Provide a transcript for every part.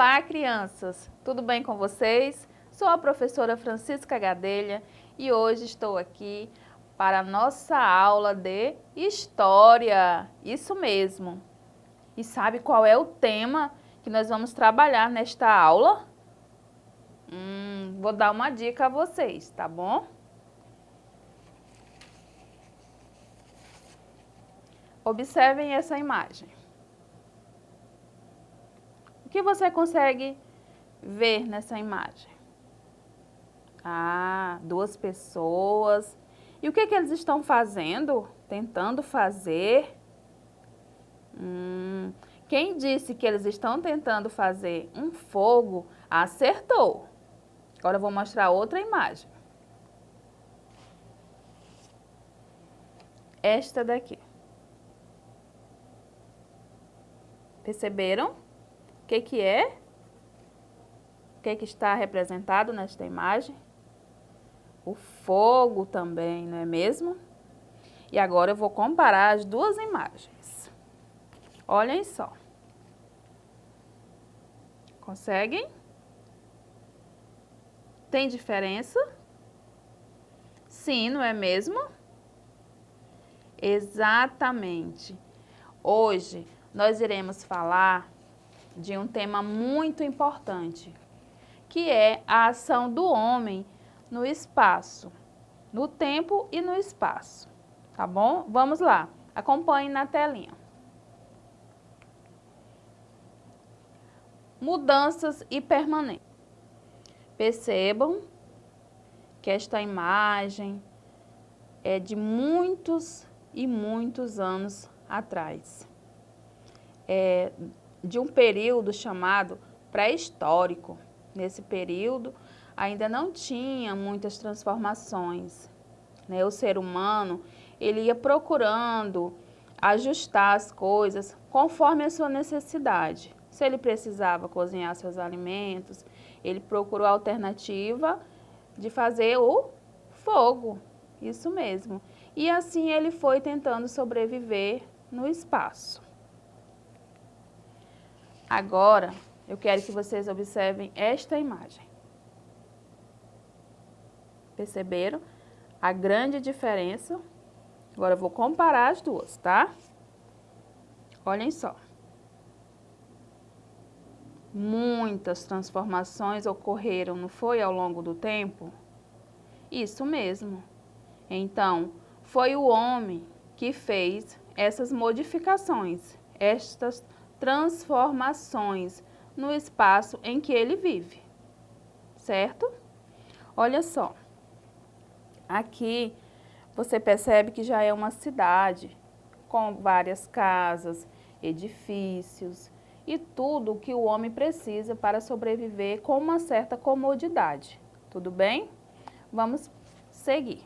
Olá, crianças! Tudo bem com vocês? Sou a professora Francisca Gadelha e hoje estou aqui para a nossa aula de História. Isso mesmo! E sabe qual é o tema que nós vamos trabalhar nesta aula? Vou dar uma dica a vocês, tá bom? Observem essa imagem. O que você consegue ver nessa imagem? Duas pessoas. E o que eles estão fazendo? Tentando fazer? Quem disse que eles estão tentando fazer um fogo, acertou. Agora eu vou mostrar outra imagem. Esta daqui. Perceberam? O que é? O que está representado nesta imagem? O fogo também, não é mesmo? E agora eu vou comparar as duas imagens. Olhem só. Conseguem? Tem diferença? Sim, não é mesmo? Exatamente. Hoje nós iremos falar de um tema muito importante, que é a ação do homem no espaço, no tempo e no espaço, tá bom? Vamos lá, acompanhe na telinha. Mudanças e permanência. Percebam que esta imagem é de muitos e muitos anos atrás. É de um período chamado pré-histórico. Nesse período ainda não tinha muitas transformações, né? O ser humano, ele ia procurando ajustar as coisas conforme a sua necessidade. Se ele precisava cozinhar seus alimentos, ele procurou a alternativa de fazer o fogo, isso mesmo. E assim ele foi tentando sobreviver no espaço. Agora, eu quero que vocês observem esta imagem. Perceberam a grande diferença? Agora eu vou comparar as duas, tá? Olhem só. Muitas transformações ocorreram, não foi, ao longo do tempo? Isso mesmo. Então, foi o homem que fez essas modificações, estas transformações no espaço em que ele vive, certo? Olha só, aqui você percebe que já é uma cidade com várias casas, edifícios e tudo o que o homem precisa para sobreviver com uma certa comodidade. Tudo bem? Vamos seguir.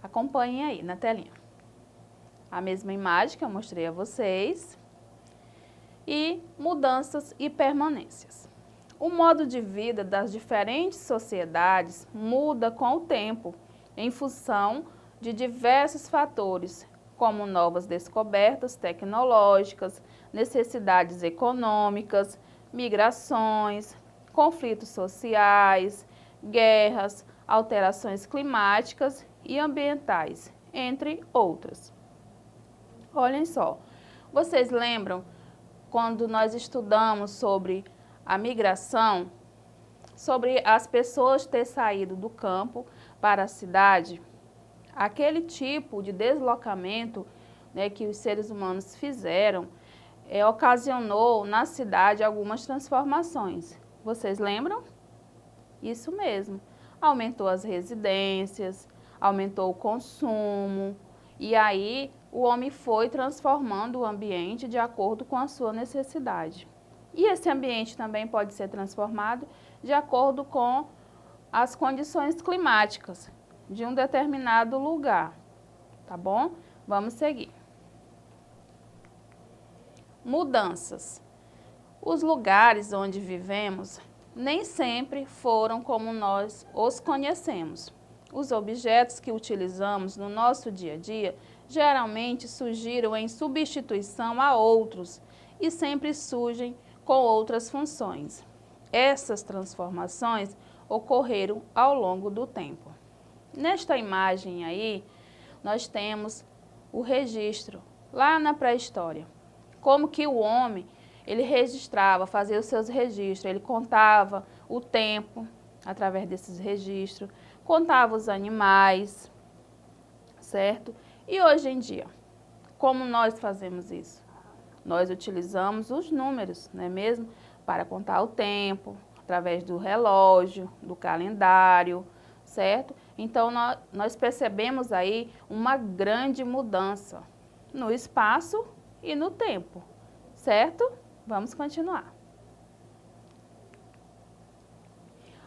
Acompanhem aí na telinha. A mesma imagem que eu mostrei a vocês. E mudanças e permanências. O modo de vida das diferentes sociedades muda com o tempo, em função de diversos fatores, como novas descobertas tecnológicas, necessidades econômicas, migrações, conflitos sociais, guerras, alterações climáticas e ambientais, entre outras. Olhem só, vocês lembram quando nós estudamos sobre a migração, sobre as pessoas ter saído do campo para a cidade? Aquele tipo de deslocamento, né, que os seres humanos fizeram, ocasionou na cidade algumas transformações. Vocês lembram? Isso mesmo. Aumentou as residências, aumentou o consumo, e aí o homem foi transformando o ambiente de acordo com a sua necessidade. E esse ambiente também pode ser transformado de acordo com as condições climáticas de um determinado lugar, tá bom? Vamos seguir. Mudanças. Os lugares onde vivemos nem sempre foram como nós os conhecemos. Os objetos que utilizamos no nosso dia a dia geralmente surgiram em substituição a outros e sempre surgem com outras funções. Essas transformações ocorreram ao longo do tempo. Nesta imagem aí, nós temos o registro lá na pré-história. Como que o homem, ele registrava, fazia os seus registros, ele contava o tempo através desses registros, contava os animais, certo? E hoje em dia, como nós fazemos isso? Nós utilizamos os números, não é mesmo? Para contar o tempo, através do relógio, do calendário, certo? Então, nós percebemos aí uma grande mudança no espaço e no tempo, certo? Vamos continuar.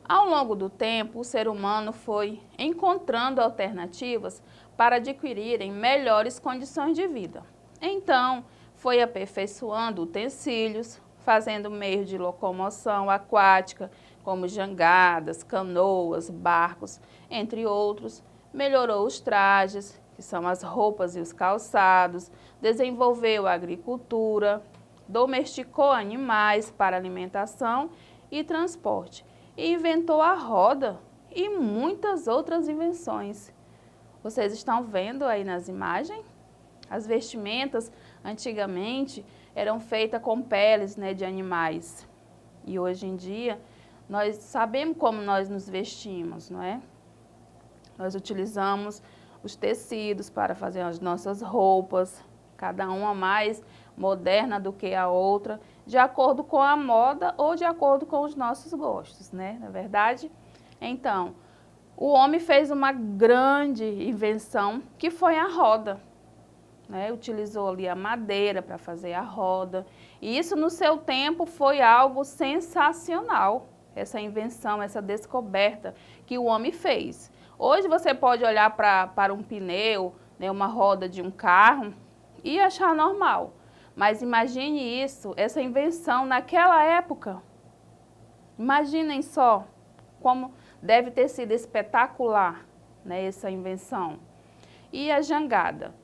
Ao longo do tempo, o ser humano foi encontrando alternativas para adquirirem melhores condições de vida. Então, foi aperfeiçoando utensílios, fazendo meios de locomoção aquática, como jangadas, canoas, barcos, entre outros. Melhorou os trajes, que são as roupas e os calçados, desenvolveu a agricultura, domesticou animais para alimentação e transporte, e inventou a roda e muitas outras invenções. Vocês estão vendo aí nas imagens? As vestimentas, antigamente, eram feitas com peles, né, de animais. E hoje em dia, nós sabemos como nós nos vestimos, não é? Nós utilizamos os tecidos para fazer as nossas roupas, cada uma mais moderna do que a outra, de acordo com a moda ou de acordo com os nossos gostos, né? Na verdade, então, o homem fez uma grande invenção, que foi a roda, né? Utilizou ali a madeira para fazer a roda, e isso no seu tempo foi algo sensacional, essa invenção, essa descoberta que o homem fez. Hoje você pode olhar para um pneu, né, uma roda de um carro e achar normal. Mas imagine isso, essa invenção naquela época. Imaginem só como deve ter sido espetacular, né, essa invenção. E a jangada?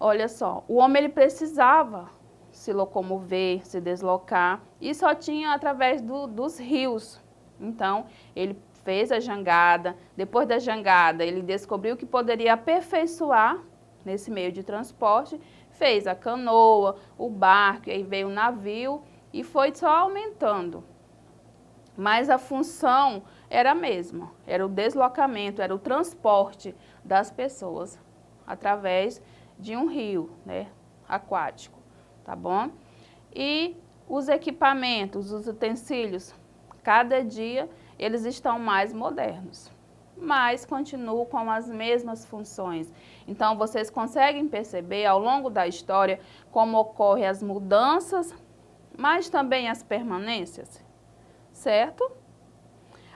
Olha só, o homem ele precisava se locomover, se deslocar, e só tinha através dos rios. Então, ele fez a jangada. Depois da jangada, ele descobriu que poderia aperfeiçoar nesse meio de transporte, fez a canoa, o barco, e aí veio o navio e foi só aumentando. Mas a função era a mesma, era o deslocamento, era o transporte das pessoas através de um rio, né, aquático, tá bom? E os equipamentos, os utensílios, cada dia eles estão mais modernos, mas continuam com as mesmas funções. Então, vocês conseguem perceber ao longo da história como ocorrem as mudanças, mas também as permanências, certo?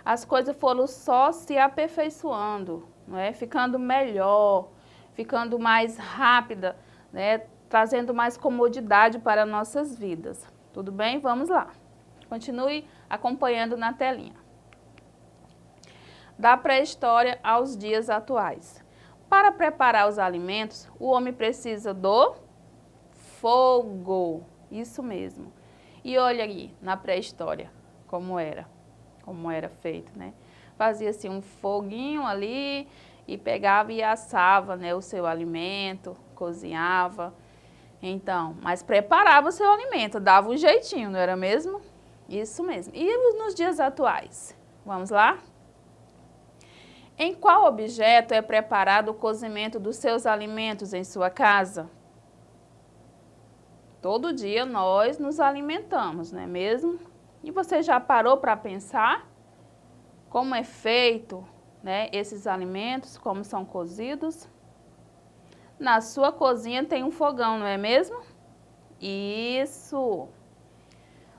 As coisas foram só se aperfeiçoando, não é? Ficando melhor, ficando mais rápida, né? Trazendo mais comodidade para nossas vidas. Tudo bem? Vamos lá. Continue acompanhando na telinha. Da pré-história aos dias atuais. Para preparar os alimentos, o homem precisa do fogo. Isso mesmo. E olha aí, na pré-história, como era feito, né? Fazia-se um foguinho ali e pegava e assava, né, o seu alimento, cozinhava. Então, mas preparava o seu alimento, dava um jeitinho, não era mesmo? Isso mesmo. E nos dias atuais? Vamos lá? Em qual objeto é preparado o cozimento dos seus alimentos em sua casa? Todo dia nós nos alimentamos, não é mesmo? E você já parou para pensar como é feito, né, esses alimentos, como são cozidos? Na sua cozinha tem um fogão, não é mesmo? Isso!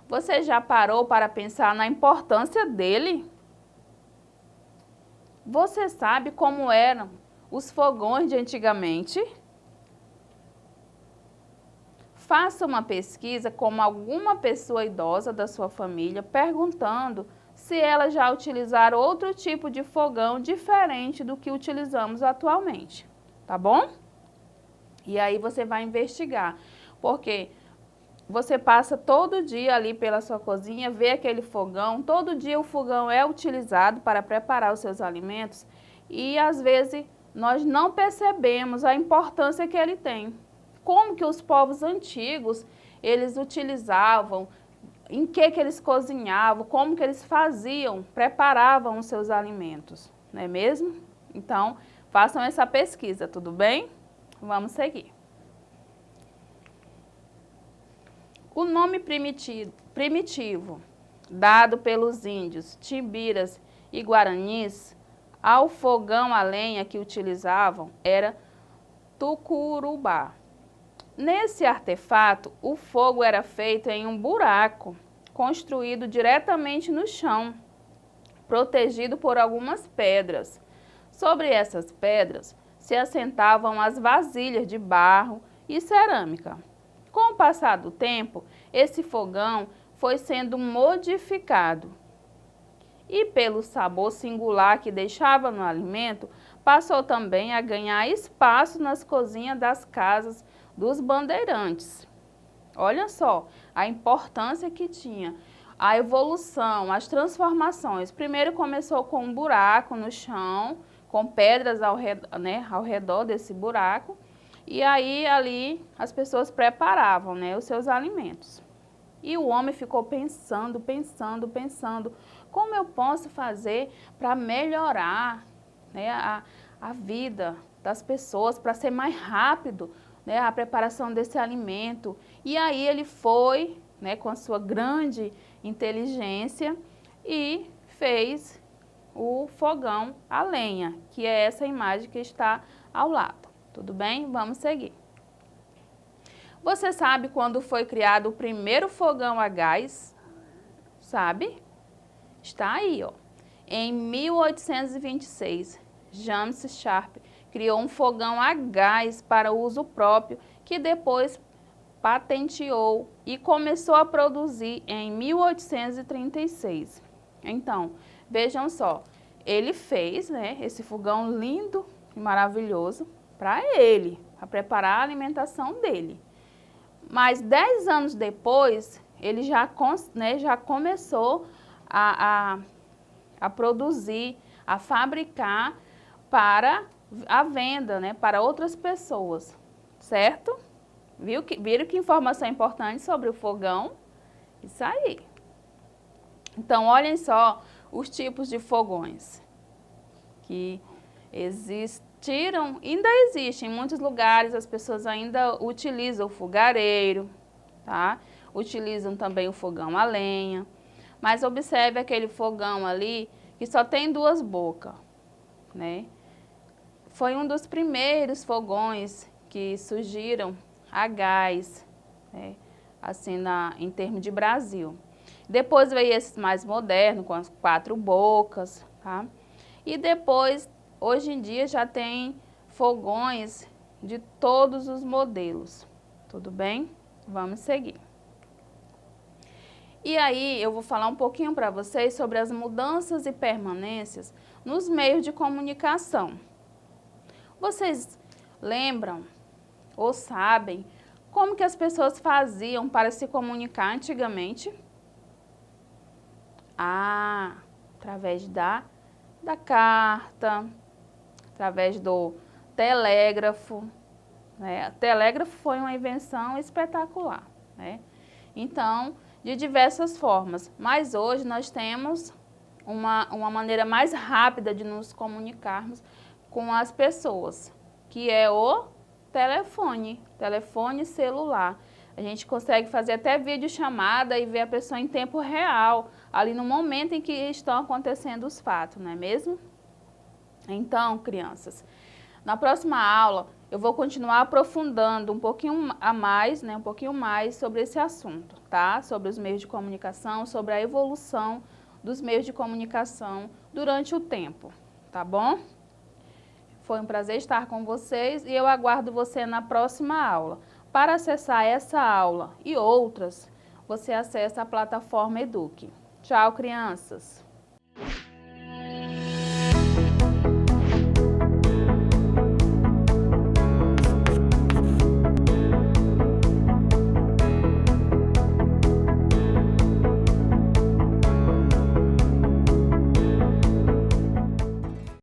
Você já parou para pensar na importância dele? Você sabe como eram os fogões de antigamente? Faça uma pesquisa com alguma pessoa idosa da sua família, perguntando se ela já utilizaram outro tipo de fogão diferente do que utilizamos atualmente, tá bom? E aí você vai investigar, porque você passa todo dia ali pela sua cozinha, vê aquele fogão, todo dia o fogão é utilizado para preparar os seus alimentos e às vezes nós não percebemos a importância que ele tem. Como que os povos antigos, eles utilizavam, em que eles cozinhavam, como que eles faziam, preparavam os seus alimentos, não é mesmo? Então, façam essa pesquisa, tudo bem? Vamos seguir. O nome primitivo dado pelos índios, timbiras e guaranis ao fogão a lenha que utilizavam era tucurubá. Nesse artefato, o fogo era feito em um buraco construído diretamente no chão, protegido por algumas pedras. Sobre essas pedras se assentavam as vasilhas de barro e cerâmica. Com o passar do tempo, esse fogão foi sendo modificado e, pelo sabor singular que deixava no alimento, passou também a ganhar espaço nas cozinhas das casas dos bandeirantes. Olha só a importância que tinha, a evolução, as transformações. Primeiro começou com um buraco no chão, com pedras ao redor desse buraco. E aí, ali, as pessoas preparavam, os seus alimentos. E o homem ficou pensando, como eu posso fazer para melhorar a vida das pessoas, para ser mais rápido a preparação desse alimento. E aí ele foi, com a sua grande inteligência, e fez o fogão a lenha, que é essa imagem que está ao lado. Tudo bem? Vamos seguir. Você sabe quando foi criado o primeiro fogão a gás? Sabe? Está aí, ó. Em 1826, James Sharp criou um fogão a gás para uso próprio, que depois patenteou e começou a produzir em 1836. Então, vejam só, ele fez, esse fogão lindo e maravilhoso para ele, para preparar a alimentação dele. Mas 10 anos depois, ele já começou a produzir, a fabricar para a venda, para outras pessoas, certo? Viram que informação importante sobre o fogão? Isso aí. Então, olhem só os tipos de fogões que existiram, ainda existem em muitos lugares, as pessoas ainda utilizam o fogareiro, tá? Utilizam também o fogão a lenha, mas observe aquele fogão ali que só tem duas bocas, Foi um dos primeiros fogões que surgiram a gás, assim em termos de Brasil. Depois veio esses mais modernos, com as 4 bocas, tá? E depois, hoje em dia, já tem fogões de todos os modelos. Tudo bem? Vamos seguir. E aí, eu vou falar um pouquinho para vocês sobre as mudanças e permanências nos meios de comunicação. Vocês lembram ou sabem como que as pessoas faziam para se comunicar antigamente? Através da carta, através do telégrafo. O telégrafo foi uma invenção espetacular, Então, de diversas formas. Mas hoje nós temos uma maneira mais rápida de nos comunicarmos com as pessoas, que é o telefone celular. A gente consegue fazer até videochamada e ver a pessoa em tempo real, ali no momento em que estão acontecendo os fatos, não é mesmo? Então, crianças, na próxima aula eu vou continuar aprofundando um pouquinho mais sobre esse assunto, tá? Sobre os meios de comunicação, sobre a evolução dos meios de comunicação durante o tempo, tá bom? Foi um prazer estar com vocês e eu aguardo você na próxima aula. Para acessar essa aula e outras, você acessa a plataforma Eduque. Tchau, crianças!